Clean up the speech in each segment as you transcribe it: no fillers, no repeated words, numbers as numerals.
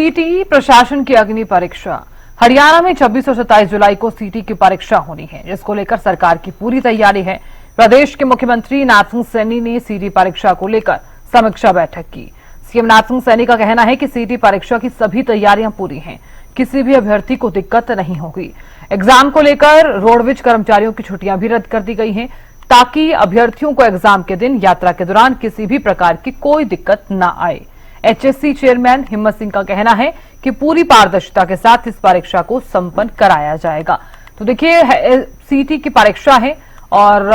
सीटी प्रशासन की अग्नि परीक्षा। हरियाणा में 26 और 27 जुलाई को सीटी की परीक्षा होनी है, जिसको लेकर सरकार की पूरी तैयारी है। प्रदेश के मुख्यमंत्री नाथन सैनी ने सीटी परीक्षा को लेकर समीक्षा बैठक की। सीएम नाथन सैनी का कहना है कि सीटी परीक्षा की सभी तैयारियां पूरी हैं, किसी भी अभ्यर्थी को दिक्कत नहीं होगी। एग्जाम को लेकर रोडवेज कर्मचारियों की छुट्टियां भी रद्द कर दी गई हैं, ताकि अभ्यर्थियों को एग्जाम के दिन यात्रा के दौरान किसी भी प्रकार की कोई दिक्कत न आए। एचएससी चेयरमैन हिम्मत सिंह का कहना है कि पूरी पारदर्शिता के साथ इस परीक्षा को संपन्न कराया जाएगा। तो देखिए, सीटी की परीक्षा है और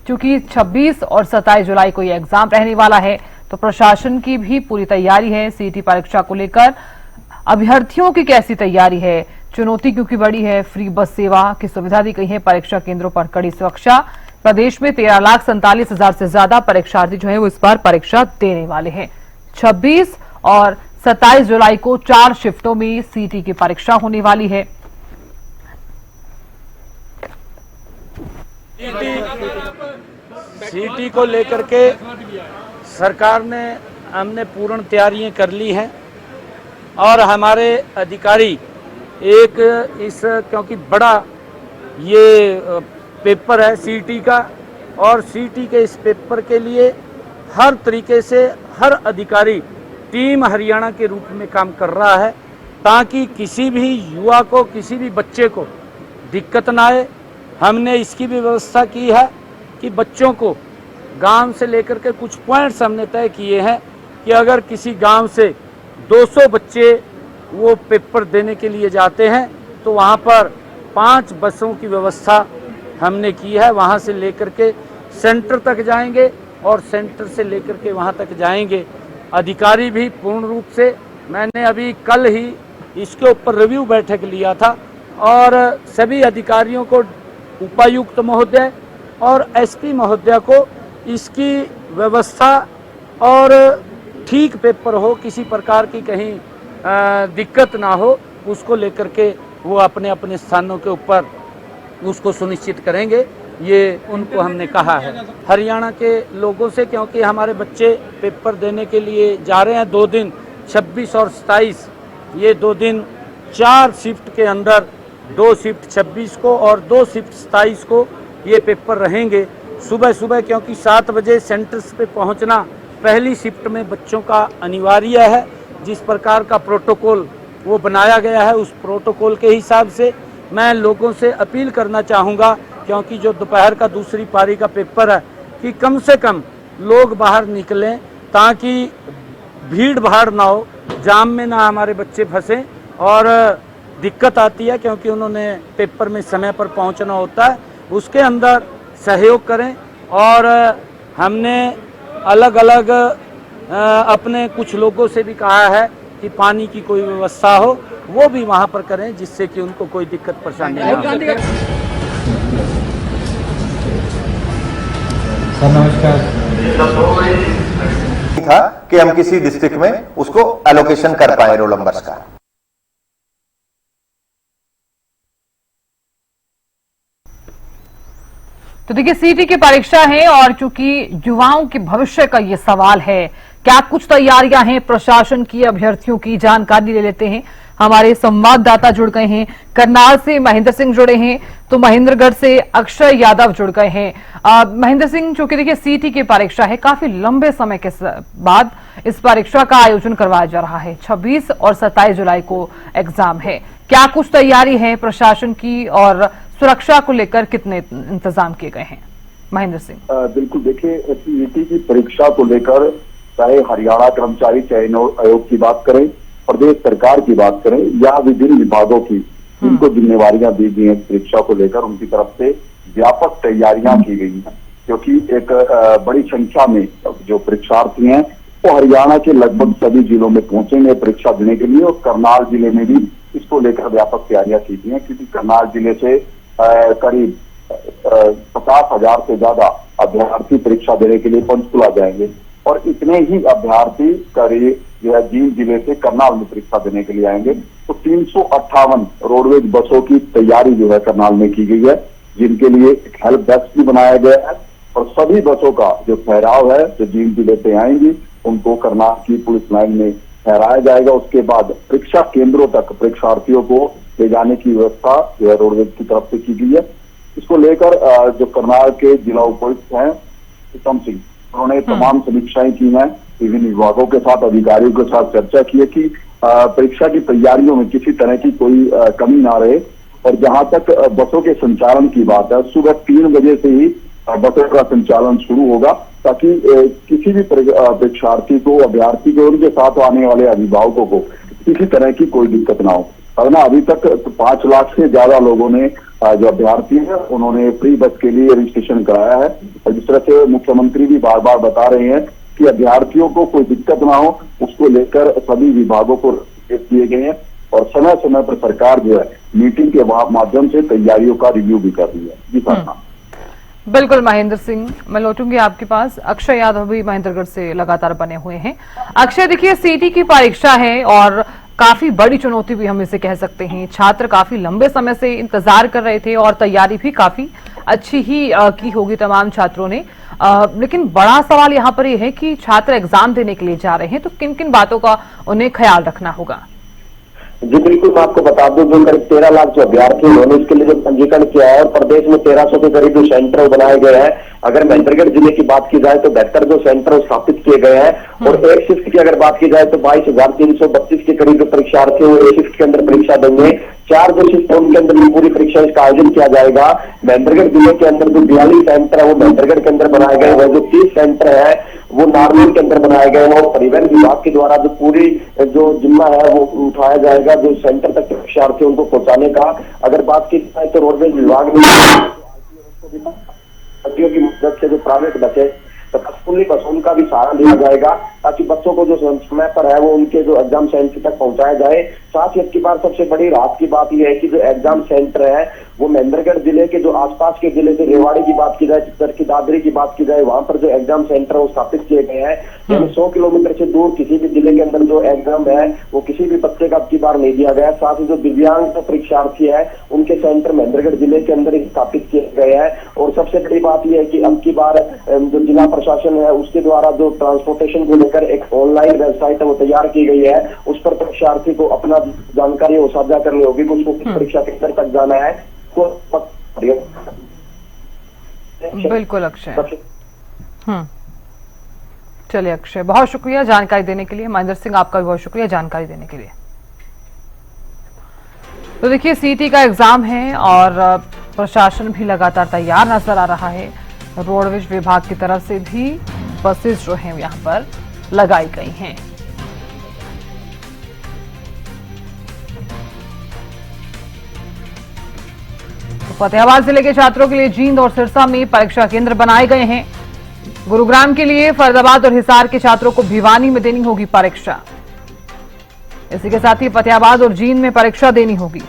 चूंकि 26 और 27 जुलाई को यह एग्जाम रहने वाला है, तो प्रशासन की भी पूरी तैयारी है। सीटी परीक्षा को लेकर अभ्यर्थियों की कैसी तैयारी है, चुनौती क्योंकि बड़ी है। फ्री बस सेवा की सुविधा दी गई है, परीक्षा केंद्रों पर कड़ी सुरक्षा। प्रदेश में 13,47,000 से ज्यादा परीक्षार्थी जो है वो इस बार परीक्षा देने वाले हैं। 26 और 27 जुलाई को 4 शिफ्टों में सीटी की परीक्षा होने वाली है। सीटी को लेकर के सरकार ने हमने पूर्ण तैयारियां कर ली हैं और हमारे अधिकारी क्योंकि बड़ा ये पेपर है सीटी का, और सीटी के इस पेपर के लिए हर तरीके से हर अधिकारी टीम हरियाणा के रूप में काम कर रहा है, ताकि किसी भी युवा को, किसी भी बच्चे को दिक्कत ना आए। हमने इसकी भी व्यवस्था की है कि बच्चों को गांव से लेकर के कुछ पॉइंट्स हमने तय किए हैं कि अगर किसी गांव से 200 बच्चे वो पेपर देने के लिए जाते हैं तो वहाँ पर 5 बसों की व्यवस्था हमने की है। वहाँ से लेकर के सेंटर तक जाएंगे और सेंटर से लेकर के वहाँ तक जाएंगे। अधिकारी भी पूर्ण रूप से, मैंने अभी कल ही इसके ऊपर रिव्यू बैठक लिया था और सभी अधिकारियों को, उपायुक्त महोदय और एसपी महोदय को इसकी व्यवस्था और ठीक पेपर हो, किसी प्रकार की कहीं दिक्कत ना हो, उसको लेकर के वो अपने अपने स्थानों के ऊपर उसको सुनिश्चित करेंगे। ये उनको हमने कहा है हरियाणा के लोगों से, क्योंकि हमारे बच्चे पेपर देने के लिए जा रहे हैं 2 दिन 26 और 27, ये 2 दिन 4 शिफ्ट के अंदर 2 शिफ्ट 26 को और 2 शिफ्ट 27 को ये पेपर रहेंगे। सुबह सुबह क्योंकि 7 बजे सेंटर्स पे पहुंचना पहली शिफ्ट में बच्चों का अनिवार्य है। जिस प्रकार का प्रोटोकॉल वो बनाया गया है, उस प्रोटोकॉल के हिसाब से मैं लोगों से अपील करना चाहूँगा, क्योंकि जो दोपहर का दूसरी पारी का पेपर है, कि कम से कम लोग बाहर निकलें ताकि भीड़ भाड़ ना हो, जाम में ना हमारे बच्चे फंसें और दिक्कत आती है क्योंकि उन्होंने पेपर में समय पर पहुंचना होता है। उसके अंदर सहयोग करें और हमने अलग अलग अपने कुछ लोगों से भी कहा है कि पानी की कोई व्यवस्था हो वो भी वहां पर करें, जिससे कि उनको कोई दिक्कत परेशानी नहीं हो। नमस्कार। था कि हम किसी डिस्ट्रिक्ट में उसको एलोकेशन कर पाए रोल नंबर्स का। तो देखिए, सीटी की परीक्षा है और चूंकि युवाओं के भविष्य का ये सवाल है, क्या कुछ तैयारियां हैं प्रशासन की, अभ्यर्थियों की जानकारी ले लेते हैं। हमारे संवाददाता जुड़ गए हैं, करनाल से महेंद्र सिंह जुड़े हैं, तो महेंद्रगढ़ से अक्षय यादव जुड़ गए हैं। महेंद्र सिंह, चूंकि देखिए सीटी की परीक्षा है, काफी लंबे समय के बाद इस परीक्षा का आयोजन करवाया जा रहा है। 26 और 27 जुलाई को एग्जाम है, क्या कुछ तैयारी है प्रशासन की और सुरक्षा को लेकर कितने इंतजाम किए गए हैं? महेंद्र सिंह। बिल्कुल, देखिए सीटी की परीक्षा को लेकर चाहे हरियाणा कर्मचारी चयन आयोग की बात करें, प्रदेश सरकार की बात करें या विभिन्न विभागों की, उनको जिम्मेवारियां दी गई हैं परीक्षा को लेकर, उनकी तरफ से व्यापक तैयारियां की गई हैं। क्योंकि एक बड़ी संख्या में जो परीक्षार्थी हैं वो हरियाणा के लगभग सभी जिलों में पहुंचेंगे परीक्षा देने के लिए, और करनाल जिले में भी इसको लेकर व्यापक तैयारियां की गई हैं। क्योंकि करनाल जिले से करीब 50,000 से ज्यादा अभ्यर्थी परीक्षा देने के लिए पंचकुला जाएंगे, और इतने ही अभ्यर्थी करीब जो है जींद जिले से करनाल में परीक्षा देने के लिए आएंगे। तो 358 रोडवेज बसों की तैयारी जो है करनाल में की गई है, जिनके लिए एक हेल्प डेस्क भी बनाया गया है, और सभी बसों का जो ठहराव है जो जींद जिले से आएंगी उनको करनाल की पुलिस लाइन में ठहराया जाएगा। उसके बाद परीक्षा केंद्रों तक परीक्षार्थियों को ले जाने की व्यवस्था जो है रोडवेज की तरफ से की गई है। इसको लेकर जो करनाल के जिला उपायुक्त हैं उत्तम सिंह, उन्होंने तमाम समीक्षाएं की हैं, विभिन्न विभागों के साथ, अधिकारियों के साथ चर्चा की है कि परीक्षा की तैयारियों में किसी तरह की कोई कमी ना रहे। और जहां तक बसों के संचालन की बात है, सुबह 3 बजे से ही बसों का संचालन शुरू होगा, ताकि किसी भी परीक्षार्थी को, अभ्यर्थी को, उनके साथ आने वाले अभिभावकों को किसी तरह की कोई दिक्कत ना हो। वरना अभी तक 5 लाख से ज्यादा लोगों ने, जो अभ्यर्थी है, उन्होंने फ्री बस के लिए रजिस्ट्रेशन कराया है। और जिस तरह से मुख्यमंत्री भी बार बार बता रहे हैं कि अभ्यर्थियों को कोई दिक्कत ना हो, उसको लेकर सभी विभागों को निर्देश दिए गए हैं। और समय समय पर सरकार जो है मीटिंग के माध्यम से तैयारियों का रिव्यू भी कर रही है। जी सर। बिल्कुल महेंद्र सिंह, मैं लौटूंगी आपके पास। अक्षय यादव भी महेंद्रगढ़ से लगातार बने हुए हैं। अक्षय, देखिए सीटी की परीक्षा है और काफी बड़ी चुनौती भी हम इसे कह सकते हैं। छात्र काफी लंबे समय से इंतजार कर रहे थे और तैयारी भी काफी अच्छी ही की होगी तमाम छात्रों ने। लेकिन बड़ा सवाल यहाँ पर यह है कि छात्र एग्जाम देने के लिए जा रहे हैं, तो किन किन बातों का उन्हें ख्याल रखना होगा? जी बिल्कुल, मैं आपको बता दूं, जो करीब 13 लाख जो अभ्यर्थी उन्होंने इसके लिए जो पंजीकरण किया है और प्रदेश में 1300 के करीब जो सेंटर बनाए गए हैं। अगर महेंद्रगढ़ जिले की बात की जाए तो 72 जो सेंटर स्थापित किए गए हैं। और एक शिफ्ट की अगर बात की जाए तो 22,332 के करीब जो परीक्षार्थी वो एक शिफ्ट के अंदर परीक्षा देंगे। 4 जो शिफ्ट है उनके अंदर पूरी परीक्षा इसका आयोजन किया जाएगा। महेंद्रगढ़ जिले के अंदर जो 42 सेंटर है वो महेंद्रगढ़ के अंदर बनाए गए हैं। जो 30 सेंटर है वो नारनौल के अंदर बनाए गए हैं। और परिवहन विभाग के द्वारा जो पूरी जो जिम्मा है वो उठाया जाएगा, जो सेंटर तक परीक्षार्थी उनको पहुंचाने का। अगर बात की जाए तो रोडवेज विभाग में की मदद से जो प्राइवेट बसे तथा स्कूली बसों उनका भी सहारा लिया जाएगा, ताकि बच्चों को जो समय पर है वो उनके जो एग्जाम सेंटर तक पहुंचाया जाए। साथ ही अब की बार सबसे बड़ी राहत की बात यह है कि जो एग्जाम सेंटर है वो महेंद्रगढ़ जिले के जो आसपास के जिले से रेवाड़ी की बात की जाए, चित्तर की दादरी की बात की जाए, वहां पर जो एग्जाम सेंटर वो स्थापित किए गए हैं। यानी 100 किलोमीटर से दूर किसी भी जिले के अंदर जो एग्जाम है वो किसी भी बच्चे का अब की बार नहीं दिया गया। साथ ही जो दिव्यांग परीक्षार्थी है उनके सेंटर महेंद्रगढ़ जिले के अंदर स्थापित किए गए हैं। और सबसे बड़ी बात यह है कि अब की बार जो जिला प्रशासन है उसके द्वारा जो ट्रांसपोर्टेशन को लेकर एक ऑनलाइन वेबसाइट है वो तैयार की गई है। उस पर परीक्षार्थी को अपना जानकारी वो साझा करनी होगी कि उसको किस परीक्षा केंद्र तक जाना है। बिल्कुल अक्षय। चलिए अक्षय, बहुत शुक्रिया जानकारी देने के लिए। महेंद्र सिंह, आपका भी बहुत शुक्रिया जानकारी देने के लिए। तो देखिए सीटी का एग्जाम है और प्रशासन भी लगातार तैयार नजर आ रहा है। रोडवेज विभाग की तरफ से भी बसेस जो हैं यहां पर लगाई गई हैं। तो फतेहाबाद जिले के छात्रों के लिए जींद और सिरसा में परीक्षा केंद्र बनाए गए हैं। गुरुग्राम के लिए फरीदाबाद और हिसार के छात्रों को भिवानी में देनी होगी परीक्षा। इसी के साथ ही फतेहाबाद और जींद में परीक्षा देनी होगी।